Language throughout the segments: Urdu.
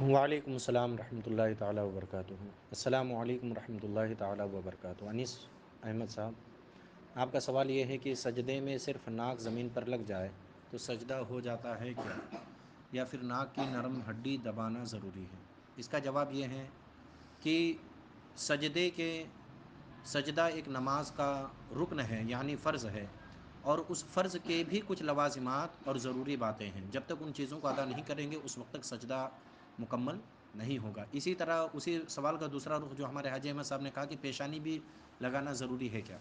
وعلیکم السلام ورحمۃ اللہ تعالیٰ وبرکاتہ۔ السلام علیکم ورحمۃ اللہ تعالیٰ وبرکاتہ۔ انیس احمد صاحب، آپ کا سوال یہ ہے کہ سجدے میں صرف ناک زمین پر لگ جائے تو سجدہ ہو جاتا ہے کیا، یا پھر ناک کی نرم ہڈی دبانا ضروری ہے؟ اس کا جواب یہ ہے کہ سجدہ ایک نماز کا رکن ہے، یعنی فرض ہے، اور اس فرض کے بھی کچھ لوازمات اور ضروری باتیں ہیں۔ جب تک ان چیزوں کو ادا نہیں کریں گے اس وقت تک سجدہ مکمل نہیں ہوگا۔ اسی طرح اسی سوال کا دوسرا رخ جو ہمارے حاجی احمد صاحب نے کہا کہ پیشانی بھی لگانا ضروری ہے کیا،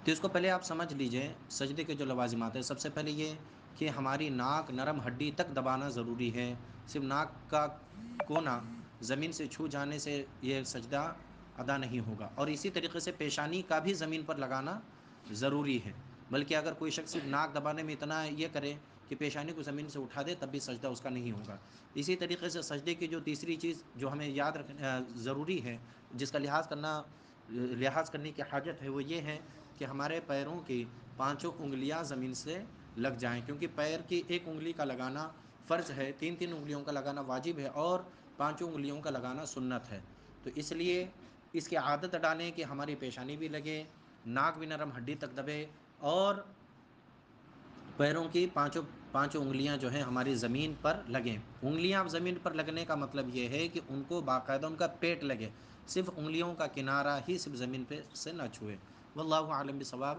تو اس کو پہلے آپ سمجھ لیجئے۔ سجدے کے جو لوازمات ہیں، سب سے پہلے یہ کہ ہماری ناک نرم ہڈی تک دبانا ضروری ہے۔ صرف ناک کا کونا زمین سے چھو جانے سے یہ سجدہ ادا نہیں ہوگا، اور اسی طریقے سے پیشانی کا بھی زمین پر لگانا ضروری ہے۔ بلکہ اگر کوئی شخص صرف ناک دبانے میں اتنا یہ کرے کہ پیشانی کو زمین سے اٹھا دے تب بھی سجدہ اس کا نہیں ہوگا۔ اسی طریقے سے سجدے کی جو تیسری چیز جو ہمیں یاد رکھنا ضروری ہے، جس کا لحاظ کرنے کی حاجت ہے، وہ یہ ہے کہ ہمارے پیروں کی پانچوں انگلیاں زمین سے لگ جائیں، کیونکہ پیر کی ایک انگلی کا لگانا فرض ہے، تین انگلیوں کا لگانا واجب ہے، اور پانچوں انگلیوں کا لگانا سنت ہے۔ تو اس لیے اس کی عادت ڈالیں کہ ہماری پیشانی بھی لگے، ناک بھی نرم ہڈی تک دبے، اور پیروں کی پانچوں انگلیاں جو ہیں ہماری زمین پر لگیں۔ انگلیاں زمین پر لگنے کا مطلب یہ ہے کہ ان کو باقاعدہ ان کا پیٹ لگے، صرف انگلیوں کا کنارہ ہی صرف زمین پہ سے نہ چھوئے۔ واللہ اعلم بالصواب۔